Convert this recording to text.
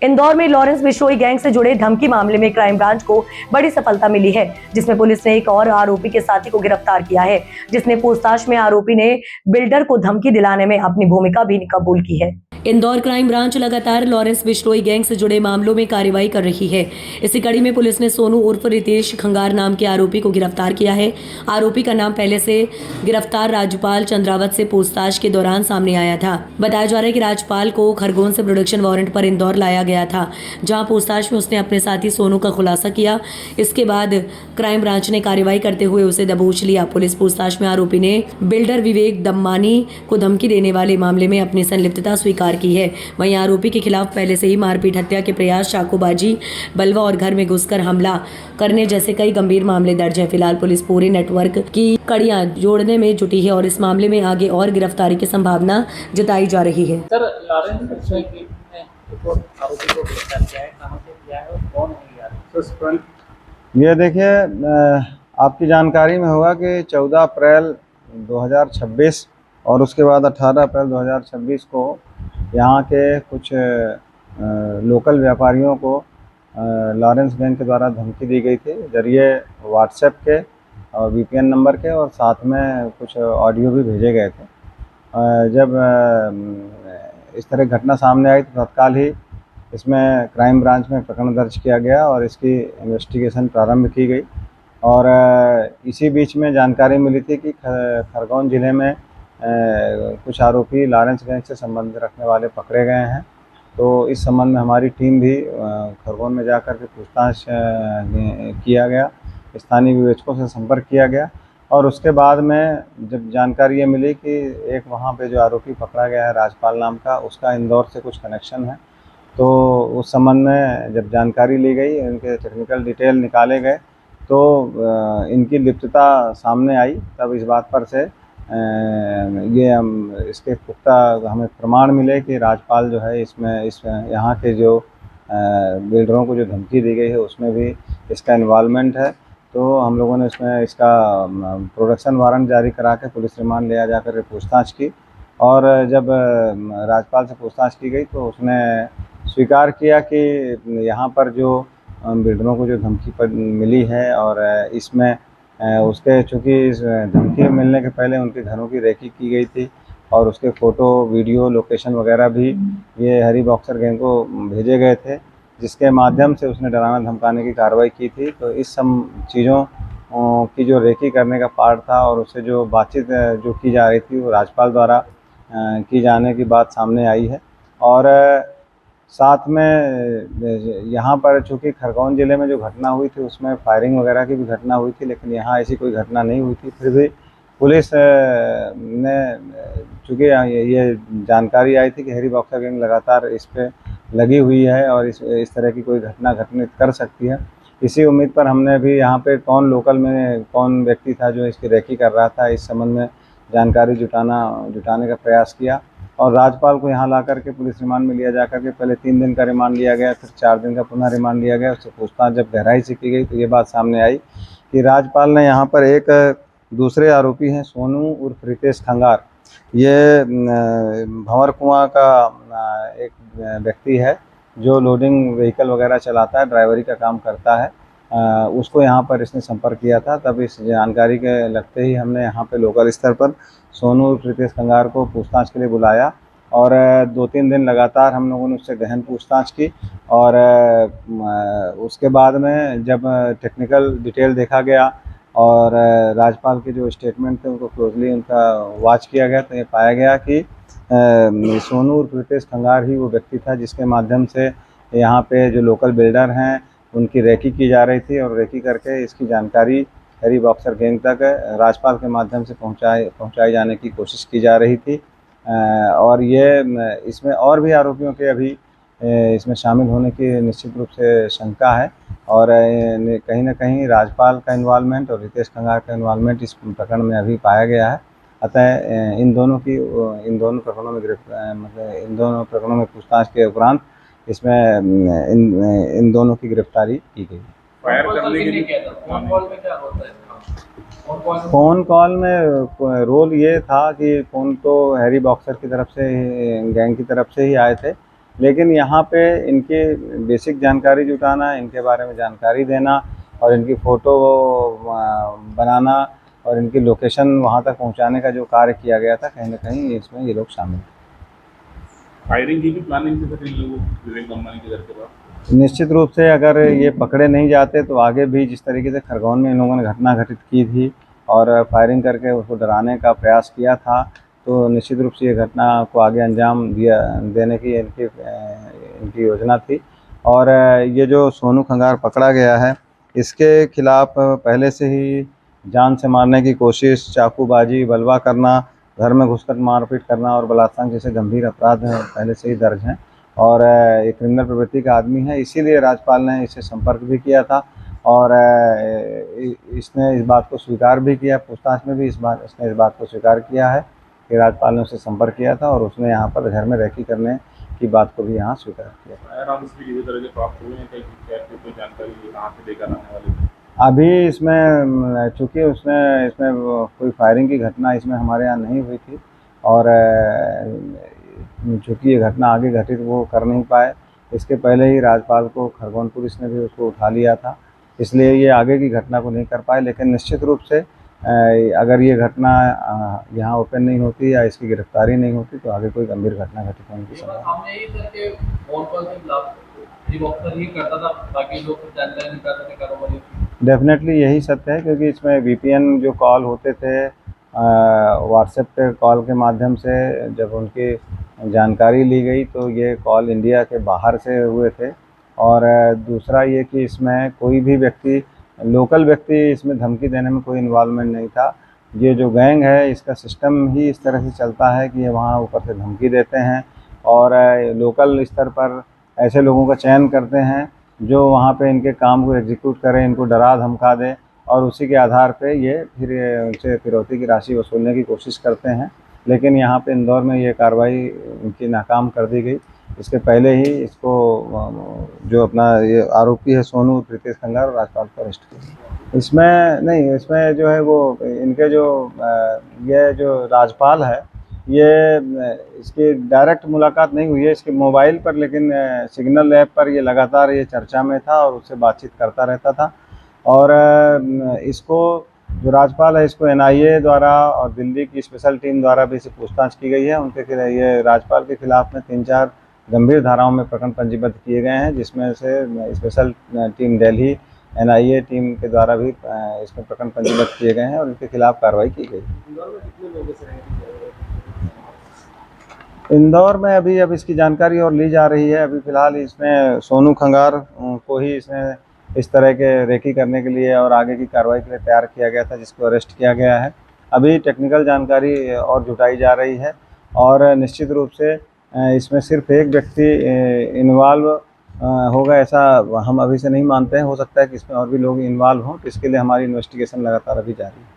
इंदौर में Lawrence Bishnoi gang से जुड़े धमकी मामले में क्राइम ब्रांच को बड़ी सफलता मिली है, जिसमें पुलिस ने एक और आरोपी के साथी को गिरफ्तार किया है, जिसने पूछताछ में आरोपी ने बिल्डर को धमकी दिलाने में अपनी भूमिका भी कबूल की है। इंदौर क्राइम ब्रांच लगातार लॉरेंस बिश्नोई गैंग से जुड़े मामलों में कार्रवाई कर रही है। इसी कड़ी में पुलिस ने सोनू उर्फ रितेश खंगार नाम के आरोपी को गिरफ्तार किया है। आरोपी का नाम पहले से गिरफ्तार राजपाल चंद्रावत से पूछताछ के दौरान सामने आया था। बताया जा रहा है कि राजपाल को खरगोन से प्रोडक्शन वारंट पर इंदौर लाया गया था, जहां पूछताछ में उसने अपने साथी सोनू का खुलासा किया। इसके बाद क्राइम ब्रांच ने कार्रवाई करते हुए उसे दबोच लिया। पुलिस पूछताछ में आरोपी ने बिल्डर विवेक दम्मानी को धमकी देने वाले मामले में अपनी संलिप्तता स्वीकार की है। वहीं आरोपी के खिलाफ पहले से ही मारपीट, हत्या के प्रयास, चाकूबाजी, बलवा और घर में घुसकर हमला करने जैसे कई गंभीर मामले दर्ज हैं। फिलहाल पुलिस पूरे नेटवर्क की कड़ियां जोड़ने में जुटी है और इस मामले में आगे और गिरफ्तारी की संभावना जताई जा रही है। सर, लॉरेंस बिश्नोई ने आरोपी को गिरफ्तार किया है, कहां से किया है और कौन है यार? ये देखिए, आपकी जानकारी में होगा कि 14 अप्रैल 2026 और उसके बाद 18 अप्रैल 2026 को यहाँ के कुछ लोकल व्यापारियों को लॉरेंस गैंग के द्वारा धमकी दी गई थी, जरिए व्हाट्सएप के और वीपीएन नंबर के, और साथ में कुछ ऑडियो भी भेजे गए थे। जब इस तरह घटना सामने आई तो तत्काल ही इसमें क्राइम ब्रांच में प्रकरण दर्ज किया गया और इसकी इन्वेस्टिगेशन प्रारंभ की गई। और इसी बीच में जानकारी मिली थी कि खरगोन ज़िले में कुछ आरोपी लॉरेंस गैंग से संबंध रखने वाले पकड़े गए हैं। तो इस संबंध में हमारी टीम भी खरगोन में जाकर के पूछताछ किया गया, स्थानीय विवेचकों से संपर्क किया गया और उसके बाद में जब जानकारी ये मिली कि एक वहाँ पे जो आरोपी पकड़ा गया है राजपाल नाम का, उसका इंदौर से कुछ कनेक्शन है, तो उस संबंध में जब जानकारी ली गई, इनके टेक्निकल डिटेल निकाले गए तो इनकी लिप्तता सामने आई। तब इस बात पर से ये हम इसके पुख्ता हमें प्रमाण मिले कि राजपाल जो है इसमें यहाँ के जो बिल्डरों को जो धमकी दी गई है उसमें भी इसका इन्वॉल्वमेंट है। तो हम लोगों ने इसमें इसका प्रोडक्शन वारंट जारी करा के पुलिस रिमांड लिया जाकर के पूछताछ की और जब राजपाल से पूछताछ की गई तो उसने स्वीकार किया कि यहाँ पर जो बिल्डरों को जो धमकी पर मिली है और इसमें उसके चूँकि इस धमकी मिलने के पहले उनके घरों की रेकी की गई थी और उसके फ़ोटो, वीडियो, लोकेशन वगैरह भी ये हरी बॉक्सर गैंग को भेजे गए थे, जिसके माध्यम से उसने डराना धमकाने की कार्रवाई की थी। तो इस सब चीज़ों की जो रेकी करने का पार्ट था और उससे जो बातचीत जो की जा रही थी वो राजपाल द्वारा की जाने की बात सामने आई है। और साथ में यहाँ पर चूँकि खरगोन ज़िले में जो घटना हुई थी उसमें फायरिंग वगैरह की भी घटना हुई थी, लेकिन यहाँ ऐसी कोई घटना नहीं हुई थी। फिर भी पुलिस ने चूँकि ये जानकारी आई थी कि हरी बॉक्सर गैंग लगातार इस पे लगी हुई है और इस तरह की कोई घटना घटित कर सकती है, इसी उम्मीद पर हमने भी यहाँ पे कौन लोकल में कौन व्यक्ति था जो इसकी रेकी कर रहा था, इस संबंध में जानकारी जुटाने का प्रयास किया और राजपाल को यहाँ ला करके पुलिस रिमांड में लिया जा करके पहले 3 दिन का रिमांड लिया गया, फिर 4 दिन का पुनः रिमांड लिया गया। उससे पूछताछ जब गहराई से की गई तो ये बात सामने आई कि राजपाल ने यहाँ पर एक दूसरे आरोपी हैं सोनू उर्फ रितेश खंगार, ये भंवर कुआं का एक व्यक्ति है जो लोडिंग व्हीकल वगैरह चलाता है, ड्राइवरी का काम करता है। उसको यहाँ पर इसने संपर्क किया था। तब इस जानकारी के लगते ही हमने यहाँ पे लोकल स्तर पर सोनू रितेश खंगार को पूछताछ के लिए बुलाया और 2-3 दिन लगातार हम लोगों ने उससे गहन पूछताछ की और उसके बाद में जब टेक्निकल डिटेल देखा गया और राजपाल के जो स्टेटमेंट थे उनको क्लोजली उनका वॉच किया गया तो ये पाया गया कि सोनू रितेश खंगार ही वो व्यक्ति था जिसके माध्यम से यहाँ पे जो लोकल बिल्डर हैं उनकी रेकी की जा रही थी और रेकी करके इसकी जानकारी हरी बॉक्सर गैंग तक राजपाल के माध्यम से पहुंचाई जाने की कोशिश की जा रही थी। और ये इसमें और भी आरोपियों के अभी इसमें शामिल होने की निश्चित रूप से शंका है और कहीं ना कहीं राजपाल का इन्वॉल्वमेंट और रितेश खंगार का इन्वॉल्वमेंट इस प्रकरण में अभी पाया गया है। अतः इन दोनों प्रकरणों में पूछताछ के उपरांत इसमें इन दोनों की गिरफ्तारी की गई। फ़ोन कॉल में रोल ये था कि फ़ोन तो हैरी बॉक्सर की तरफ से, गैंग की तरफ से ही आए थे लेकिन यहाँ पे इनके बेसिक जानकारी जुटाना, इनके बारे में जानकारी देना और इनकी फ़ोटो बनाना और इनकी लोकेशन वहाँ तक पहुँचाने का जो कार्य किया गया था, कहीं ना कहीं इसमें ये लोग शामिल थे। फायरिंग की भी प्लानिंग थी सर इन लोगों विवेक अंबानी के घर के पास। निश्चित रूप से अगर ये पकड़े नहीं जाते तो आगे भी जिस तरीके से खरगोन में इन लोगों ने घटना घटित की थी और फायरिंग करके उसको डराने का प्रयास किया था, तो निश्चित रूप से ये घटना को आगे अंजाम देने की इनकी योजना थी। और ये जो सोनू खंगार पकड़ा गया है, इसके खिलाफ पहले से ही जान से मारने की कोशिश, चाकूबाजी, बलवा करना, घर में घुसकर मारपीट करना और बलात्कार जैसे गंभीर अपराध पहले से ही दर्ज हैं और एक क्रिमिनल प्रवृत्ति का आदमी है। इसीलिए राज्यपाल ने इसे संपर्क भी किया था और इसने इस बात को स्वीकार भी किया, पूछताछ में भी इसने इस बात को स्वीकार किया है कि राज्यपाल ने उसे संपर्क किया था और उसने यहाँ पर घर में रेकी करने की बात को भी यहाँ स्वीकार किया। फायर आर्म्स भी किसी तरह के प्राप्त हुए हैं, कहीं कोई जानकारी कहाँ से लेकर आने वाले थे? अभी इसमें चूँकि इसमें कोई फायरिंग की घटना इसमें हमारे यहाँ नहीं हुई थी और चूँकि ये घटना आगे घटित वो कर नहीं पाए, इसके पहले ही राज्यपाल को खरगोन पुलिस ने भी उसको उठा लिया था, इसलिए ये आगे की घटना को नहीं कर पाए। लेकिन निश्चित रूप से अगर ये घटना यहाँ ओपन नहीं होती या इसकी गिरफ्तारी नहीं होती तो आगे कोई गंभीर घटना घटित होने की संभावना। हमने ये करके फोन कॉल से रिवॉक्सर ही करता था, बाकी लोग जानकारी नहीं करते थे कारोबारी। डेफिनेटली यही सत्य है, क्योंकि इसमें वीपीएन जो कॉल होते थे व्हाट्सएप पे कॉल के माध्यम से जब उनकी जानकारी ली गई तो ये कॉल इंडिया के बाहर से हुए थे। और दूसरा ये कि इसमें कोई भी व्यक्ति, लोकल व्यक्ति इसमें धमकी देने में कोई इन्वॉल्वमेंट नहीं था। ये जो गैंग है इसका सिस्टम ही इस तरह से चलता है कि ये वहाँ ऊपर से धमकी देते हैं और लोकल स्तर पर ऐसे लोगों का चयन करते हैं जो वहाँ पे इनके काम को एग्जीक्यूट करें, इनको डरा धमका दें और उसी के आधार पे ये फिर उनसे फिरौती की राशि वसूलने की कोशिश करते हैं। लेकिन यहाँ पे इंदौर में ये कार्रवाई इनकी नाकाम कर दी गई। इसके पहले ही इसको जो अपना ये आरोपी है सोनू प्रीतेश खंगार, राज्यपाल को अरेस्ट किया। इसमें नहीं, इसमें जो है वो इनके जो ये जो राज्यपाल है ये इसकी डायरेक्ट मुलाकात नहीं हुई है इसके मोबाइल पर, लेकिन सिग्नल ऐप पर ये लगातार ये चर्चा में था और उससे बातचीत करता रहता था। और इसको जो राज्यपाल है इसको एनआईए द्वारा और दिल्ली की स्पेशल टीम द्वारा भी इसे पूछताछ की गई है। उनके खिलाफ ये राज्यपाल के खिलाफ में 3-4 गंभीर धाराओं में प्रकरण पंजीबद्ध किए गए हैं, जिसमें से special team Delhi NIA team के द्वारा भी इसमें प्रकरण पंजीबद्ध किए गए हैं और इनके खिलाफ कार्रवाई की गई। इंदौर में अभी अब इसकी जानकारी और ली जा रही है। अभी फ़िलहाल इसमें सोनू खंगार को ही इसमें इस तरह के रेकी करने के लिए और आगे की कार्रवाई के लिए तैयार किया गया था, जिसको अरेस्ट किया गया है। अभी टेक्निकल जानकारी और जुटाई जा रही है और निश्चित रूप से इसमें सिर्फ एक व्यक्ति इन्वॉल्व होगा ऐसा हम अभी से नहीं मानते हैं। हो सकता है कि इसमें और भी लोग इन्वॉल्व हों, तो इसके लिए हमारी इन्वेस्टिगेशन लगातार अभी जारी है।